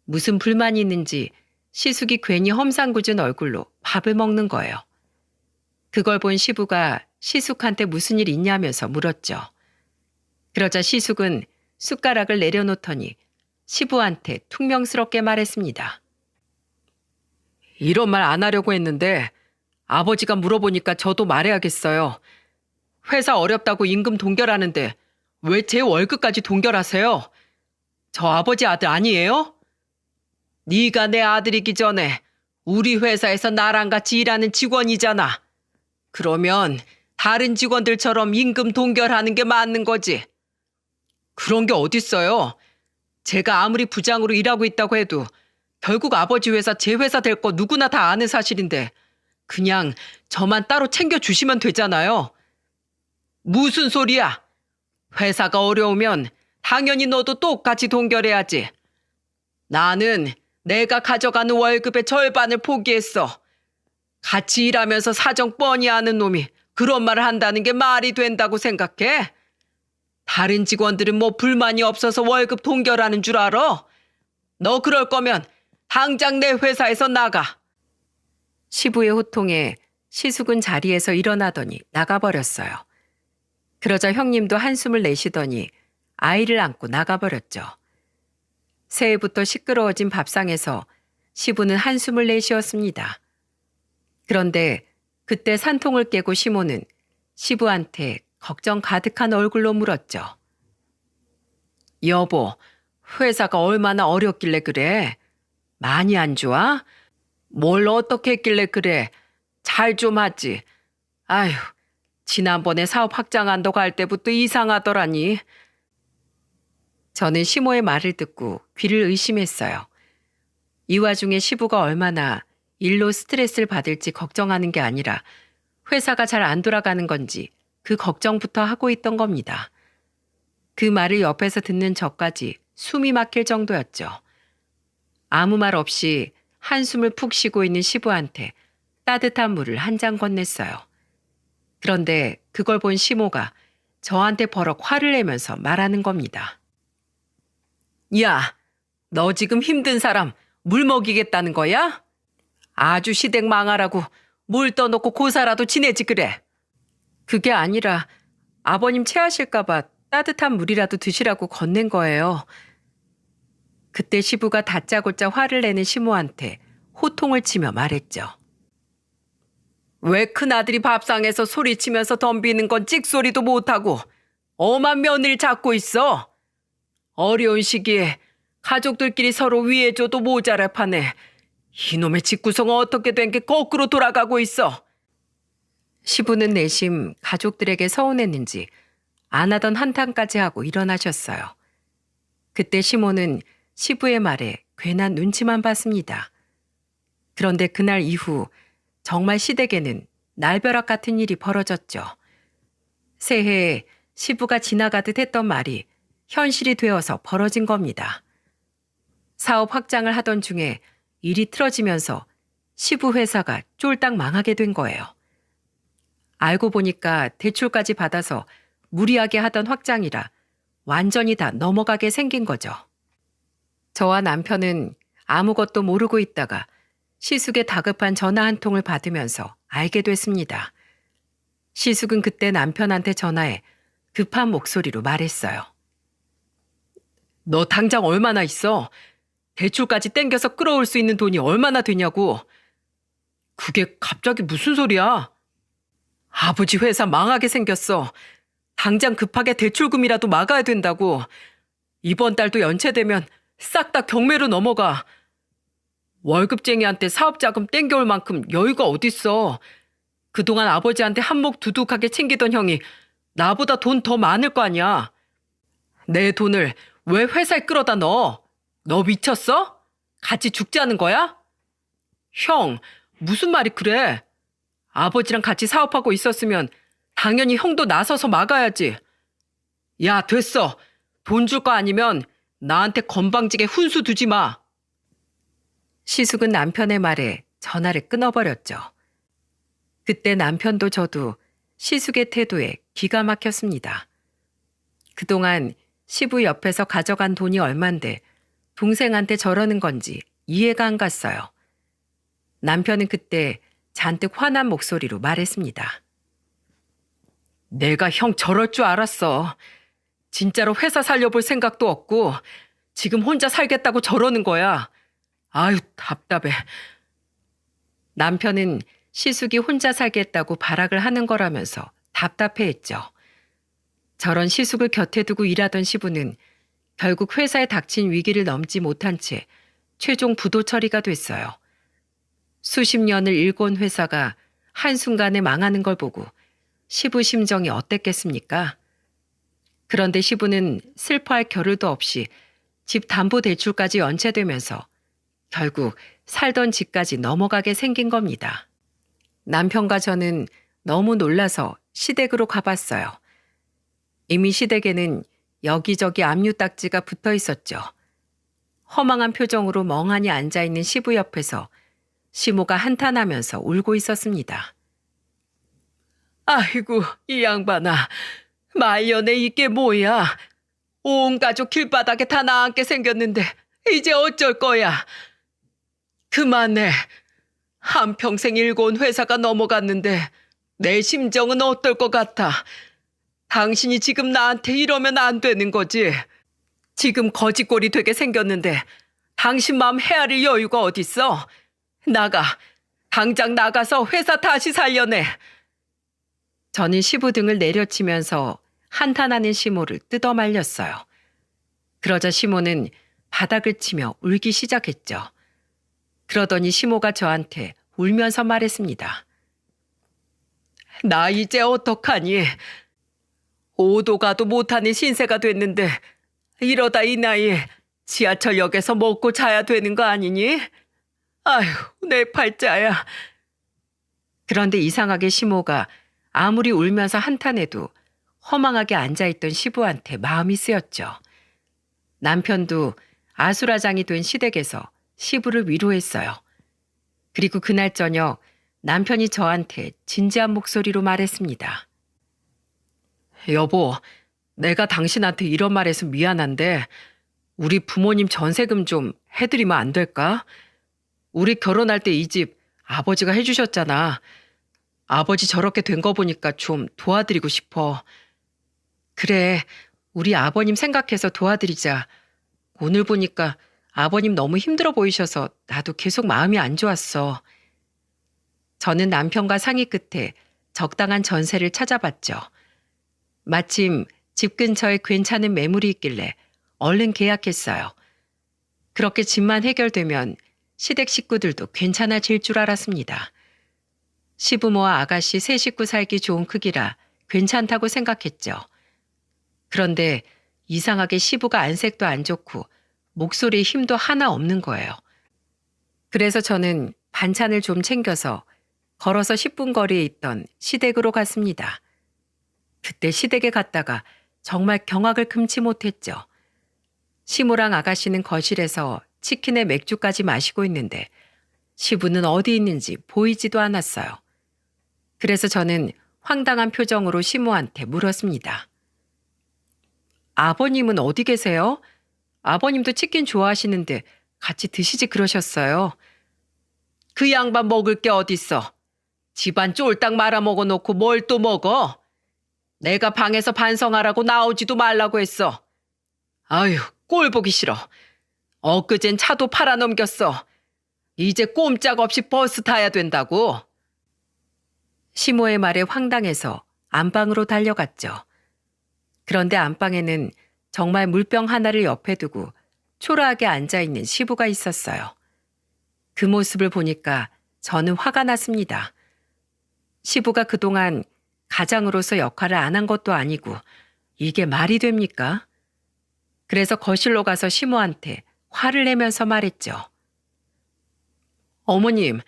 무슨 불만이 있는지 시숙이 괜히 험상궂은 얼굴로 밥을 먹는 거예요. 그걸 본 시부가 시숙한테 무슨 일 있냐면서 물었죠. 그러자 시숙은 숟가락을 내려놓더니 시부한테 퉁명스럽게 말했습니다. 이런 말 안 하려고 했는데 아버지가 물어보니까 저도 말해야겠어요. 회사 어렵다고 임금 동결하는데 왜 제 월급까지 동결하세요? 저 아버지 아들 아니에요? 네가 내 아들이기 전에 우리 회사에서 나랑 같이 일하는 직원이잖아. 그러면 다른 직원들처럼 임금 동결하는 게 맞는 거지. 그런 게 어딨어요. 제가 아무리 부장으로 일하고 있다고 해도 결국 아버지 회사 제 회사 될 거 누구나 다 아는 사실인데 그냥 저만 따로 챙겨주시면 되잖아요. 무슨 소리야? 회사가 어려우면 당연히 너도 똑같이 동결해야지. 나는 내가 가져가는 월급의 절반을 포기했어. 같이 일하면서 사정 뻔히 아는 놈이 그런 말을 한다는 게 말이 된다고 생각해? 다른 직원들은 뭐 불만이 없어서 월급 동결하는 줄 알아? 너 그럴 거면 당장 내 회사에서 나가. 시부의 호통에 시숙은 자리에서 일어나더니 나가버렸어요. 그러자 형님도 한숨을 내쉬더니 아이를 안고 나가버렸죠. 새해부터 시끄러워진 밥상에서 시부는 한숨을 내쉬었습니다. 그런데 그때 산통을 깨고 시모는 시부한테 걱정 가득한 얼굴로 물었죠. 여보, 회사가 얼마나 어렵길래 그래? 많이 안 좋아? 뭘 어떻게 했길래 그래? 잘 좀 하지. 아휴, 지난번에 사업 확장한다고 할 때부터 이상하더라니. 저는 시모의 말을 듣고 귀를 의심했어요. 이 와중에 시부가 얼마나 일로 스트레스를 받을지 걱정하는 게 아니라 회사가 잘 안 돌아가는 건지 그 걱정부터 하고 있던 겁니다. 그 말을 옆에서 듣는 저까지 숨이 막힐 정도였죠. 아무 말 없이 한숨을 푹 쉬고 있는 시부한테 따뜻한 물을 한 잔 건넸어요. 그런데 그걸 본 시모가 저한테 버럭 화를 내면서 말하는 겁니다. 야, 너 지금 힘든 사람 물 먹이겠다는 거야? 아주 시댁 망하라고 물 떠놓고 고사라도 지내지 그래. 그게 아니라 아버님 체하실까 봐 따뜻한 물이라도 드시라고 건넨 거예요. 그때 시부가 다짜고짜 화를 내는 시모한테 호통을 치며 말했죠. 왜 큰아들이 밥상에서 소리치면서 덤비는 건 찍소리도 못하고 엄한 며느리를 잡고 있어? 어려운 시기에 가족들끼리 서로 위해줘도 모자랄 판에 이놈의 집구성은 어떻게 된 게 거꾸로 돌아가고 있어. 시부는 내심 가족들에게 서운했는지 안 하던 한탄까지 하고 일어나셨어요. 그때 시모는 시부의 말에 괜한 눈치만 봤습니다. 그런데 그날 이후 정말 시댁에는 날벼락 같은 일이 벌어졌죠. 새해에 시부가 지나가듯 했던 말이 현실이 되어서 벌어진 겁니다. 사업 확장을 하던 중에 일이 틀어지면서 시부 회사가 쫄딱 망하게 된 거예요. 알고 보니까 대출까지 받아서 무리하게 하던 확장이라 완전히 다 넘어가게 생긴 거죠. 저와 남편은 아무것도 모르고 있다가 시숙의 다급한 전화 한 통을 받으면서 알게 됐습니다. 시숙은 그때 남편한테 전화해 급한 목소리로 말했어요. 너 당장 얼마나 있어? 대출까지 땡겨서 끌어올 수 있는 돈이 얼마나 되냐고. 그게 갑자기 무슨 소리야? 아버지 회사 망하게 생겼어. 당장 급하게 대출금이라도 막아야 된다고. 이번 달도 연체되면 싹 다 경매로 넘어가. 월급쟁이한테 사업자금 땡겨올 만큼 여유가 어딨어. 그동안 아버지한테 한몫 두둑하게 챙기던 형이 나보다 돈 더 많을 거 아니야. 내 돈을 왜 회사에 끌어다 넣어? 너 미쳤어? 같이 죽자는 거야? 형, 무슨 말이 그래? 아버지랑 같이 사업하고 있었으면 당연히 형도 나서서 막아야지. 야, 됐어. 돈 줄 거 아니면 나한테 건방지게 훈수 두지 마. 시숙은 남편의 말에 전화를 끊어버렸죠. 그때 남편도 저도 시숙의 태도에 기가 막혔습니다. 그동안 시부 옆에서 가져간 돈이 얼만데 동생한테 저러는 건지 이해가 안 갔어요. 남편은 그때 잔뜩 화난 목소리로 말했습니다. 내가 형 저럴 줄 알았어. 진짜로 회사 살려볼 생각도 없고 지금 혼자 살겠다고 저러는 거야. 아유, 답답해. 남편은 시숙이 혼자 살겠다고 발악을 하는 거라면서 답답해했죠. 저런 시숙을 곁에 두고 일하던 시부는 결국 회사에 닥친 위기를 넘지 못한 채 최종 부도 처리가 됐어요. 수십 년을 일궈온 회사가 한순간에 망하는 걸 보고 시부 심정이 어땠겠습니까? 그런데 시부는 슬퍼할 겨를도 없이 집 담보 대출까지 연체되면서 결국 살던 집까지 넘어가게 생긴 겁니다. 남편과 저는 너무 놀라서 시댁으로 가봤어요. 이미 시댁에는 여기저기 압류딱지가 붙어 있었죠. 허망한 표정으로 멍하니 앉아있는 시부 옆에서 시모가 한탄하면서 울고 있었습니다. 아이고, 이 양반아. 말년에 이게 뭐야. 온 가족 길바닥에 다 나앉게 생겼는데 이제 어쩔 거야. 그만해. 한평생 일궈온 회사가 넘어갔는데 내 심정은 어떨 것 같아? 당신이 지금 나한테 이러면 안 되는 거지. 지금 거지꼴이 되게 생겼는데 당신 마음 헤아릴 여유가 어딨어? 나가. 당장 나가서 회사 다시 살려내. 저는 시부 등을 내려치면서 한탄하는 시모를 뜯어 말렸어요. 그러자 시모는 바닥을 치며 울기 시작했죠. 그러더니 시모가 저한테 울면서 말했습니다. 나 이제 어떡하니? 오도 가도 못하는 신세가 됐는데 이러다 이 나이에 지하철역에서 먹고 자야 되는 거 아니니? 아휴, 내 팔자야. 그런데 이상하게 시모가 아무리 울면서 한탄해도 허망하게 앉아있던 시부한테 마음이 쓰였죠. 남편도 아수라장이 된 시댁에서 시부를 위로했어요. 그리고 그날 저녁 남편이 저한테 진지한 목소리로 말했습니다. 여보, 내가 당신한테 이런 말해서 미안한데 우리 부모님 전세금 좀 해드리면 안 될까? 우리 결혼할 때 이 집 아버지가 해주셨잖아. 아버지 저렇게 된 거 보니까 좀 도와드리고 싶어. 그래, 우리 아버님 생각해서 도와드리자. 오늘 보니까 아버님 너무 힘들어 보이셔서 나도 계속 마음이 안 좋았어. 저는 남편과 상의 끝에 적당한 전세를 찾아봤죠. 마침 집 근처에 괜찮은 매물이 있길래 얼른 계약했어요. 그렇게 집만 해결되면 시댁 식구들도 괜찮아질 줄 알았습니다. 시부모와 아가씨 세 식구 살기 좋은 크기라 괜찮다고 생각했죠. 그런데 이상하게 시부가 안색도 안 좋고 목소리에 힘도 하나 없는 거예요. 그래서 저는 반찬을 좀 챙겨서 걸어서 10분 거리에 있던 시댁으로 갔습니다. 그때 시댁에 갔다가 정말 경악을 금치 못했죠. 시모랑 아가씨는 거실에서 치킨에 맥주까지 마시고 있는데 시부는 어디 있는지 보이지도 않았어요. 그래서 저는 황당한 표정으로 시모한테 물었습니다. 아버님은 어디 계세요? 아버님도 치킨 좋아하시는데 같이 드시지 그러셨어요. 그 양반 먹을 게 어딨어. 집안 쫄딱 말아먹어 놓고 뭘 또 먹어? 내가 방에서 반성하라고 나오지도 말라고 했어. 아휴, 꼴 보기 싫어. 엊그젠 차도 팔아넘겼어. 이제 꼼짝없이 버스 타야 된다고. 시모의 말에 황당해서 안방으로 달려갔죠. 그런데 안방에는 정말 물병 하나를 옆에 두고 초라하게 앉아있는 시부가 있었어요. 그 모습을 보니까 저는 화가 났습니다. 시부가 그동안 가장으로서 역할을 안 한 것도 아니고 이게 말이 됩니까? 그래서 거실로 가서 시모한테 화를 내면서 말했죠. 어머님,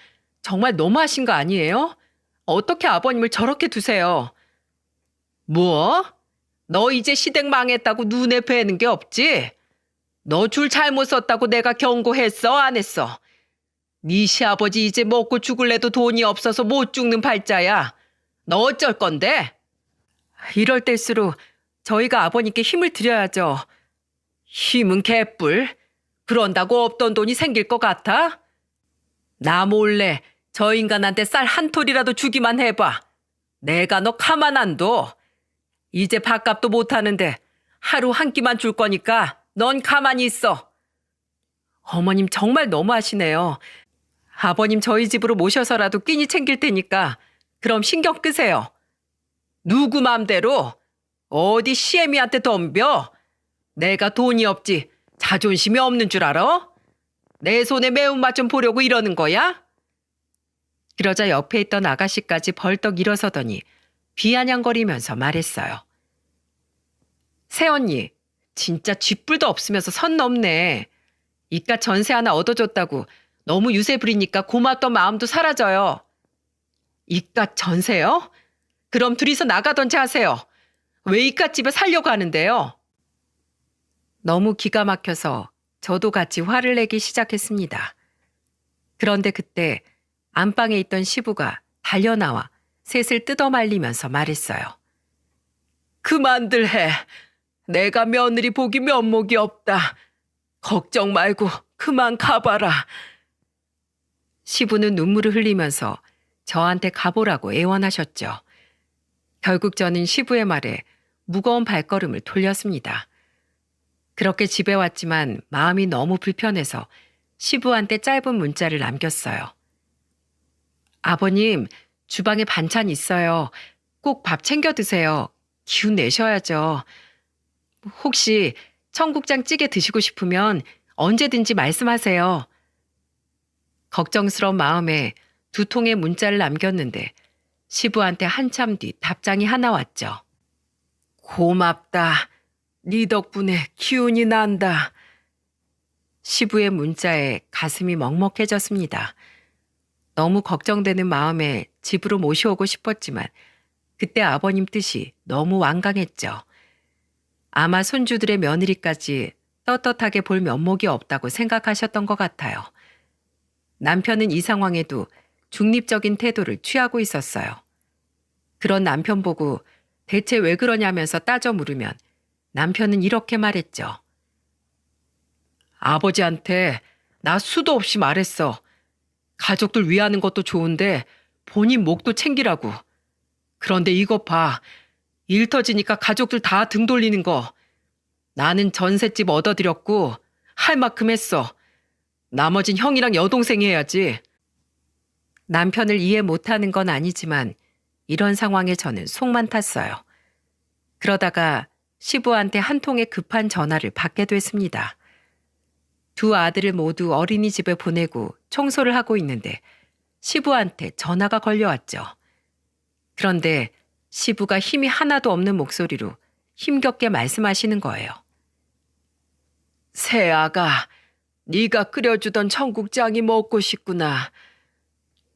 정말 너무하신 거 아니에요? 어떻게 아버님을 저렇게 두세요? 뭐? 너 이제 시댁 망했다고 눈에 뵈는 게 없지? 너 줄 잘못 썼다고 내가 경고했어, 안 했어? 네 시아버지 이제 먹고 죽을래도 돈이 없어서 못 죽는 팔자야. 너 어쩔 건데? 이럴 때일수록 저희가 아버님께 힘을 드려야죠. 힘은 개뿔. 그런다고 없던 돈이 생길 것 같아? 나 몰래 저 인간한테 쌀 한 톨이라도 주기만 해봐. 내가 너 가만 안 둬. 이제 밥값도 못하는데 하루 한 끼만 줄 거니까 넌 가만히 있어. 어머님 정말 너무하시네요. 아버님 저희 집으로 모셔서라도 끼니 챙길 테니까 그럼 신경 끄세요. 누구 맘대로? 어디 시애미한테 덤벼? 내가 돈이 없지 자존심이 없는 줄 알아? 내 손에 매운맛 좀 보려고 이러는 거야? 그러자 옆에 있던 아가씨까지 벌떡 일어서더니 비아냥거리면서 말했어요. 새언니, 진짜 쥐뿔도 없으면서 선 넘네. 이깟 전세 하나 얻어줬다고 너무 유세 부리니까 고맙던 마음도 사라져요. 이깟 전세요? 그럼 둘이서 나가던지 하세요. 왜 이깟 집에 살려고 하는데요? 너무 기가 막혀서 저도 같이 화를 내기 시작했습니다. 그런데 그때 안방에 있던 시부가 달려나와 셋을 뜯어말리면서 말했어요. 그만들 해. 내가 며느리 복이 면목이 없다. 걱정 말고 그만 가봐라. 시부는 눈물을 흘리면서 저한테 가보라고 애원하셨죠. 결국 저는 시부의 말에 무거운 발걸음을 돌렸습니다. 그렇게 집에 왔지만 마음이 너무 불편해서 시부한테 짧은 문자를 남겼어요. 아버님, 주방에 반찬 있어요. 꼭 밥 챙겨 드세요. 기운 내셔야죠. 혹시 청국장 찌개 드시고 싶으면 언제든지 말씀하세요. 걱정스러운 마음에 2통의 문자를 남겼는데 시부한테 한참 뒤 답장이 하나 왔죠. 고맙다. 네 덕분에 기운이 난다. 시부의 문자에 가슴이 먹먹해졌습니다. 너무 걱정되는 마음에 집으로 모셔오고 싶었지만 그때 아버님 뜻이 너무 완강했죠. 아마 손주들의 며느리까지 떳떳하게 볼 면목이 없다고 생각하셨던 것 같아요. 남편은 이 상황에도 중립적인 태도를 취하고 있었어요. 그런 남편 보고 대체 왜 그러냐면서 따져 물으면 남편은 이렇게 말했죠. 아버지한테 나 수도 없이 말했어. 가족들 위하는 것도 좋은데 본인 목도 챙기라고. 그런데 이것 봐. 일 터지니까 가족들 다 등 돌리는 거. 나는 전셋집 얻어들였고 할 만큼 했어. 나머진 형이랑 여동생이 해야지. 남편을 이해 못하는 건 아니지만 이런 상황에 저는 속만 탔어요. 그러다가 시부한테 한 통의 급한 전화를 받게 됐습니다. 2 아들을 모두 어린이집에 보내고 청소를 하고 있는데 시부한테 전화가 걸려왔죠. 그런데 시부가 힘이 하나도 없는 목소리로 힘겹게 말씀하시는 거예요. 새아가 네가 끓여주던 청국장이 먹고 싶구나.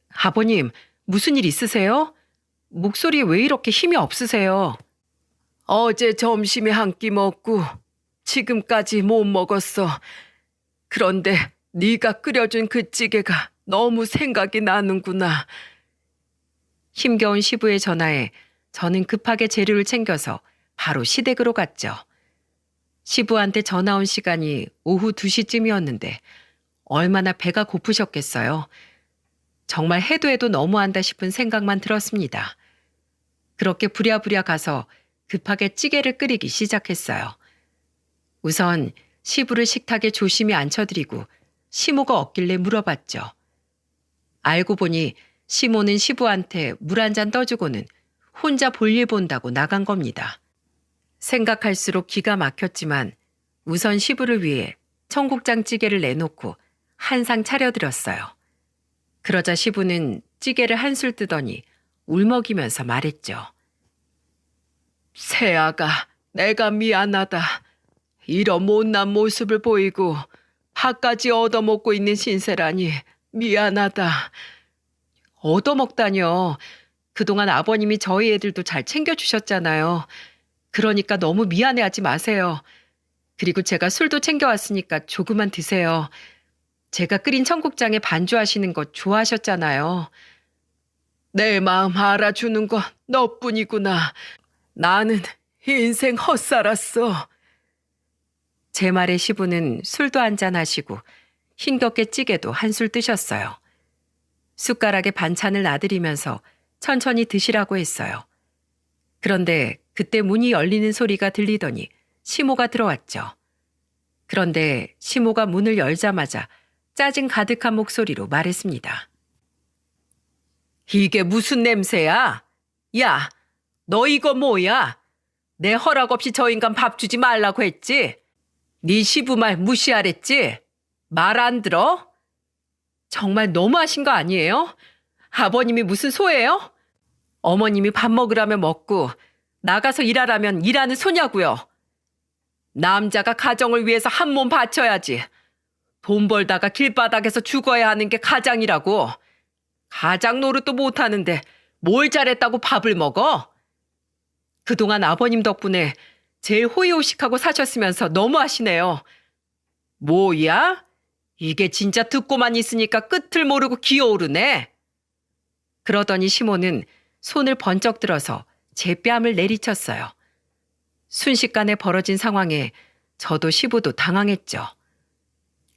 아버님, 무슨 일 있으세요? 목소리 왜 이렇게 힘이 없으세요? 어제 점심에 한 끼 먹고 지금까지 못 먹었어. 그런데 네가 끓여준 그 찌개가 너무 생각이 나는구나. 힘겨운 시부의 전화에 저는 급하게 재료를 챙겨서 바로 시댁으로 갔죠. 시부한테 전화 온 시간이 오후 2시쯤이었는데 얼마나 배가 고프셨겠어요. 정말 해도 해도 너무한다 싶은 생각만 들었습니다. 그렇게 부랴부랴 가서 급하게 찌개를 끓이기 시작했어요. 우선 시부를 식탁에 조심히 앉혀드리고 시모가 없길래 물어봤죠. 알고 보니 시모는 시부한테 물 한 잔 떠주고는 혼자 볼일 본다고 나간 겁니다. 생각할수록 기가 막혔지만 우선 시부를 위해 청국장 찌개를 내놓고 한 상 차려드렸어요. 그러자 시부는 찌개를 한술 뜨더니 울먹이면서 말했죠. 새아가 내가 미안하다. 이런 못난 모습을 보이고 밥까지 얻어먹고 있는 신세라니 미안하다. 얻어먹다뇨. 그동안 아버님이 저희 애들도 잘 챙겨주셨잖아요. 그러니까 너무 미안해하지 마세요. 그리고 제가 술도 챙겨왔으니까 조금만 드세요. 제가 끓인 청국장에 반주하시는 거 좋아하셨잖아요. 내 마음 알아주는 건 너뿐이구나. 나는 인생 헛살았어. 제 말에 시부는 술도 한잔 하시고 힘겹게 찌개도 한술 뜨셨어요. 숟가락에 반찬을 놔드리면서 천천히 드시라고 했어요. 그런데 그때 문이 열리는 소리가 들리더니 시모가 들어왔죠. 그런데 시모가 문을 열자마자 짜증 가득한 목소리로 말했습니다. 이게 무슨 냄새야? 야, 너 이거 뭐야? 내 허락 없이 저 인간 밥 주지 말라고 했지? 네 시부 말 무시하랬지? 말 안 들어? 정말 너무하신 거 아니에요? 아버님이 무슨 소예요? 어머님이 밥 먹으라면 먹고 나가서 일하라면 일하는 소냐고요. 남자가 가정을 위해서 한 몸 바쳐야지. 돈 벌다가 길바닥에서 죽어야 하는 게 가장이라고. 가장 노릇도 못하는데 뭘 잘했다고 밥을 먹어? 그동안 아버님 덕분에 제일 호의호식하고 사셨으면서 너무하시네요. 뭐야? 이게 진짜 듣고만 있으니까 끝을 모르고 기어오르네. 그러더니 시모는 손을 번쩍 들어서 제 뺨을 내리쳤어요. 순식간에 벌어진 상황에 저도 시부도 당황했죠.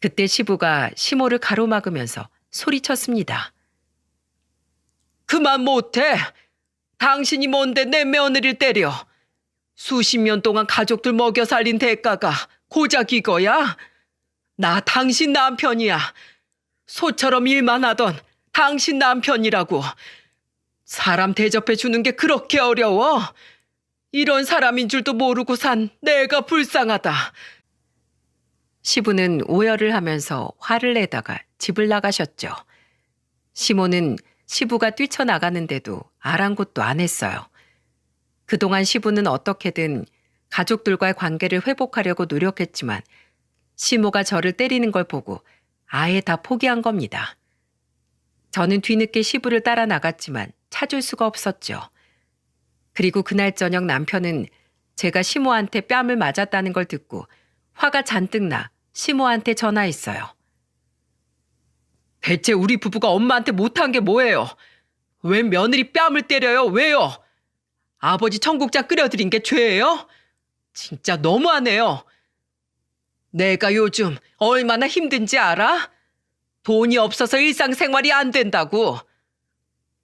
그때 시부가 시모를 가로막으면서 소리쳤습니다. 그만 못해. 당신이 뭔데 내 며느리를 때려. 수십 년 동안 가족들 먹여 살린 대가가 고작 이거야? 나 당신 남편이야. 소처럼 일만 하던 당신 남편이라고. 사람 대접해 주는 게 그렇게 어려워? 이런 사람인 줄도 모르고 산 내가 불쌍하다. 시부는 오열을 하면서 화를 내다가 집을 나가셨죠. 시모는 시부가 뛰쳐나가는데도 아랑곳도 안 했어요. 그동안 시부는 어떻게든 가족들과의 관계를 회복하려고 노력했지만 시모가 저를 때리는 걸 보고 아예 다 포기한 겁니다. 저는 뒤늦게 시부를 따라 나갔지만 찾을 수가 없었죠. 그리고 그날 저녁 남편은 제가 시모한테 뺨을 맞았다는 걸 듣고 화가 잔뜩 나 시모한테 전화했어요. 대체 우리 부부가 엄마한테 못한 게 뭐예요? 왜 며느리 뺨을 때려요? 왜요? 아버지 청국장 끓여드린 게 죄예요? 진짜 너무하네요. 내가 요즘 얼마나 힘든지 알아? 돈이 없어서 일상생활이 안 된다고.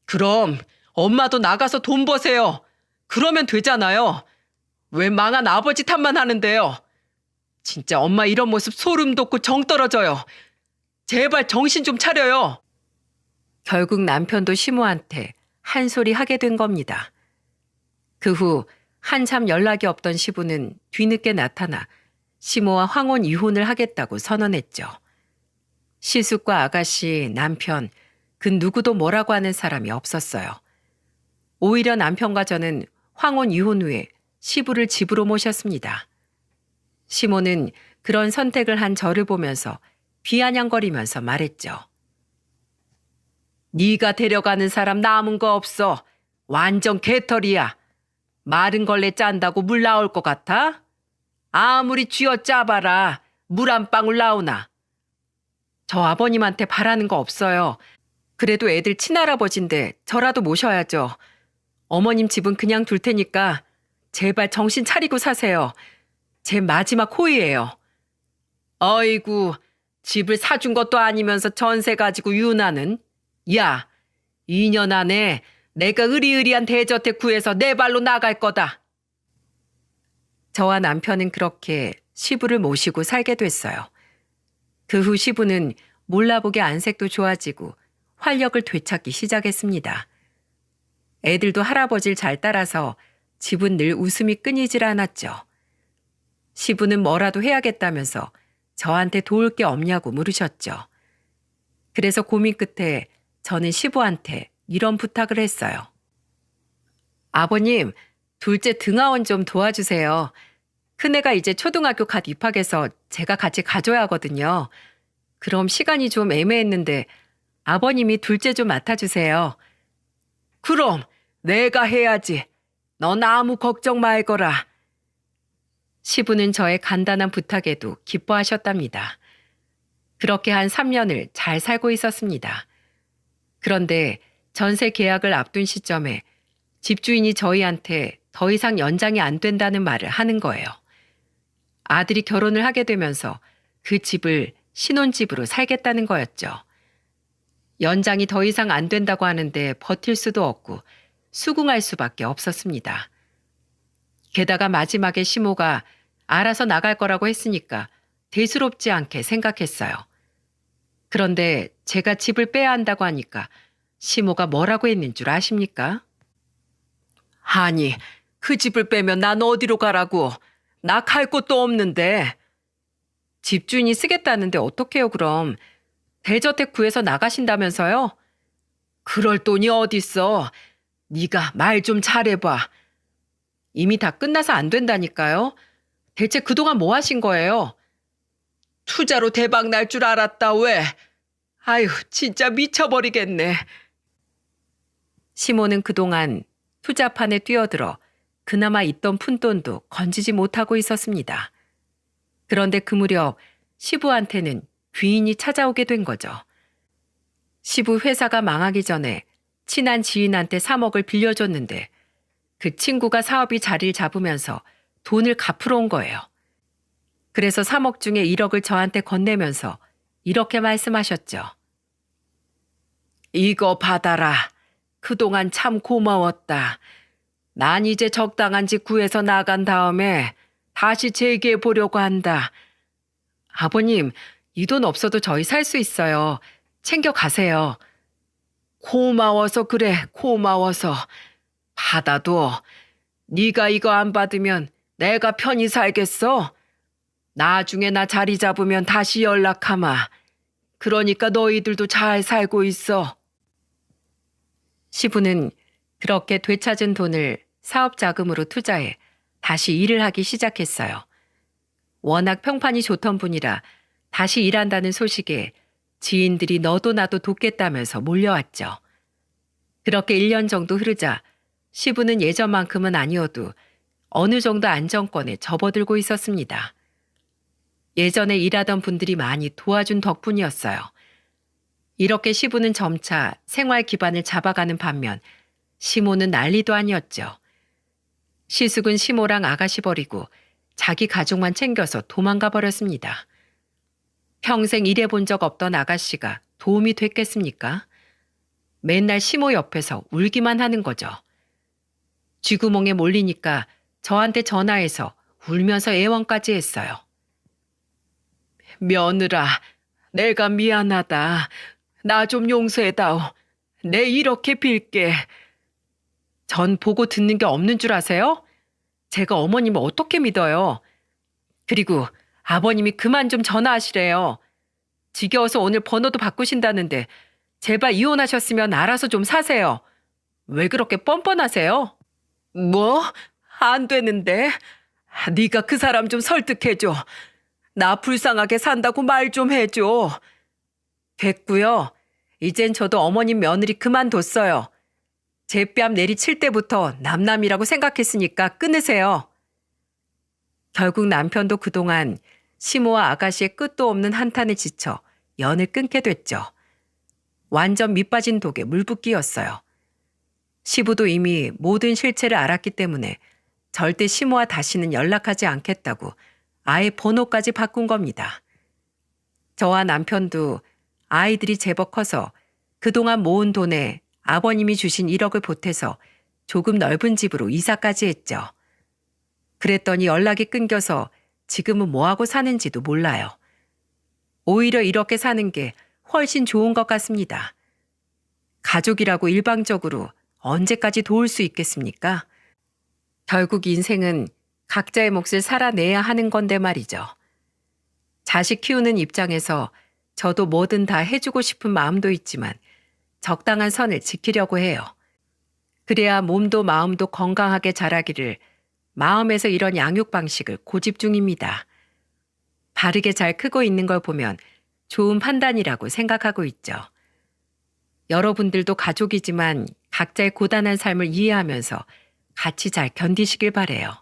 그럼 엄마도 나가서 돈 버세요. 그러면 되잖아요. 왜 망한 아버지 탓만 하는데요? 진짜 엄마 이런 모습 소름 돋고 정 떨어져요. 제발 정신 좀 차려요. 결국 남편도 시모한테 한 소리 하게 된 겁니다. 그 후 한참 연락이 없던 시부는 뒤늦게 나타나 시모와 황혼 이혼을 하겠다고 선언했죠. 시숙과 아가씨, 남편, 그 누구도 뭐라고 하는 사람이 없었어요. 오히려 남편과 저는 황혼 이혼 후에 시부를 집으로 모셨습니다. 시모는 그런 선택을 한 저를 보면서 비아냥거리면서 말했죠. 네가 데려가는 사람 남은 거 없어. 완전 개털이야. 마른 걸레 짠다고 물 나올 것 같아? 아무리 쥐어 짜봐라. 물 한 방울 나오나. 저 아버님한테 바라는 거 없어요. 그래도 애들 친할아버지인데 저라도 모셔야죠. 어머님 집은 그냥 둘 테니까 제발 정신 차리고 사세요. 제 마지막 호의예요. 어이구, 집을 사준 것도 아니면서 전세 가지고 유나는? 야, 2년 안에 내가 으리으리한 대저택 구해서 내 발로 나갈 거다. 저와 남편은 그렇게 시부를 모시고 살게 됐어요. 그 후 시부는 몰라보게 안색도 좋아지고 활력을 되찾기 시작했습니다. 애들도 할아버지를 잘 따라서 집은 늘 웃음이 끊이질 않았죠. 시부는 뭐라도 해야겠다면서 저한테 도울 게 없냐고 물으셨죠. 그래서 고민 끝에 저는 시부한테 이런 부탁을 했어요. 아버님, 둘째 등하원 좀 도와주세요. 큰애가 이제 초등학교 갓 입학해서 제가 같이 가줘야 하거든요. 그럼 시간이 좀 애매했는데 아버님이 둘째 좀 맡아주세요. 그럼 내가 해야지. 넌 아무 걱정 말거라. 시부는 저의 간단한 부탁에도 기뻐하셨답니다. 그렇게 한 3년을 잘 살고 있었습니다. 그런데 전세 계약을 앞둔 시점에 집주인이 저희한테 더 이상 연장이 안 된다는 말을 하는 거예요. 아들이 결혼을 하게 되면서 그 집을 신혼집으로 살겠다는 거였죠. 연장이 더 이상 안 된다고 하는데 버틸 수도 없고 수긍할 수밖에 없었습니다. 게다가 마지막에 시모가 알아서 나갈 거라고 했으니까 대수롭지 않게 생각했어요. 그런데 제가 집을 빼야 한다고 하니까 시모가 뭐라고 했는 줄 아십니까? 아니, 그 집을 빼면 난 어디로 가라고? 나 갈 곳도 없는데. 집주인이 쓰겠다는데 어떡해요 그럼? 대저택 구해서 나가신다면서요? 그럴 돈이 어딨어. 네가 말 좀 잘해봐. 이미 다 끝나서 안 된다니까요. 대체 그동안 뭐 하신 거예요? 투자로 대박 날 줄 알았다 왜? 아유 진짜 미쳐버리겠네. 시모는 그동안 투자판에 뛰어들어 그나마 있던 푼돈도 건지지 못하고 있었습니다. 그런데 그 무렵 시부한테는 귀인이 찾아오게 된 거죠. 시부 회사가 망하기 전에 친한 지인한테 3억을 빌려줬는데 그 친구가 사업이 자리를 잡으면서 돈을 갚으러 온 거예요. 그래서 3억 중에 1억을 저한테 건네면서 이렇게 말씀하셨죠. 이거 받아라. 그동안 참 고마웠다. 난 이제 적당한 집 구해서 나간 다음에 다시 재기해 보려고 한다. 아버님, 이 돈 없어도 저희 살 수 있어요. 챙겨 가세요. 고마워서 그래, 고마워서. 받아도 네가 이거 안 받으면 내가 편히 살겠어? 나중에 나 자리 잡으면 다시 연락하마. 그러니까 너희들도 잘 살고 있어. 시부는 그렇게 되찾은 돈을 사업 자금으로 투자해 다시 일을 하기 시작했어요. 워낙 평판이 좋던 분이라 다시 일한다는 소식에 지인들이 너도 나도 돕겠다면서 몰려왔죠. 그렇게 1년 정도 흐르자 시부는 예전만큼은 아니어도 어느 정도 안정권에 접어들고 있었습니다. 예전에 일하던 분들이 많이 도와준 덕분이었어요. 이렇게 시부는 점차 생활 기반을 잡아가는 반면 시모는 난리도 아니었죠. 시숙은 시모랑 아가씨 버리고 자기 가족만 챙겨서 도망가 버렸습니다. 평생 일해본 적 없던 아가씨가 도움이 됐겠습니까? 맨날 시모 옆에서 울기만 하는 거죠. 쥐구멍에 몰리니까 저한테 전화해서 울면서 애원까지 했어요. 며느라, 내가 미안하다. 나 좀 용서해다오. 내 이렇게 빌게. 전 보고 듣는 게 없는 줄 아세요? 제가 어머님을 어떻게 믿어요? 그리고 아버님이 그만 좀 전화하시래요. 지겨워서 오늘 번호도 바꾸신다는데 제발 이혼하셨으면 알아서 좀 사세요. 왜 그렇게 뻔뻔하세요? 뭐? 안 되는데. 네가 그 사람 좀 설득해줘. 나 불쌍하게 산다고 말 좀 해줘. 됐고요. 이젠 저도 어머님 며느리 그만뒀어요. 제 뺨 내리칠 때부터 남남이라고 생각했으니까 끊으세요. 결국 남편도 그동안 시모와 아가씨의 끝도 없는 한탄에 지쳐 연을 끊게 됐죠. 완전 밑빠진 독에 물붓기였어요. 시부도 이미 모든 실체를 알았기 때문에 절대 시모와 다시는 연락하지 않겠다고 아예 번호까지 바꾼 겁니다. 저와 남편도 아이들이 제법 커서 그동안 모은 돈에 아버님이 주신 1억을 보태서 조금 넓은 집으로 이사까지 했죠. 그랬더니 연락이 끊겨서 지금은 뭐하고 사는지도 몰라요. 오히려 이렇게 사는 게 훨씬 좋은 것 같습니다. 가족이라고 일방적으로 언제까지 도울 수 있겠습니까? 결국 인생은 각자의 몫을 살아내야 하는 건데 말이죠. 자식 키우는 입장에서 저도 뭐든 다 해주고 싶은 마음도 있지만 적당한 선을 지키려고 해요. 그래야 몸도 마음도 건강하게 자라기를 마음에서 이런 양육 방식을 고집 중입니다. 바르게 잘 크고 있는 걸 보면 좋은 판단이라고 생각하고 있죠. 여러분들도 가족이지만 각자의 고단한 삶을 이해하면서 같이 잘 견디시길 바래요.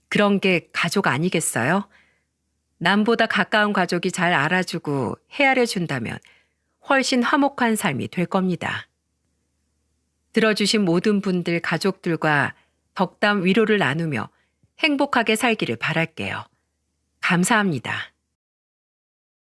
그런 게 가족 아니겠어요? 남보다 가까운 가족이 잘 알아주고 헤아려 준다면 훨씬 화목한 삶이 될 겁니다. 들어주신 모든 분들 가족들과 덕담 위로를 나누며 행복하게 살기를 바랄게요. 감사합니다.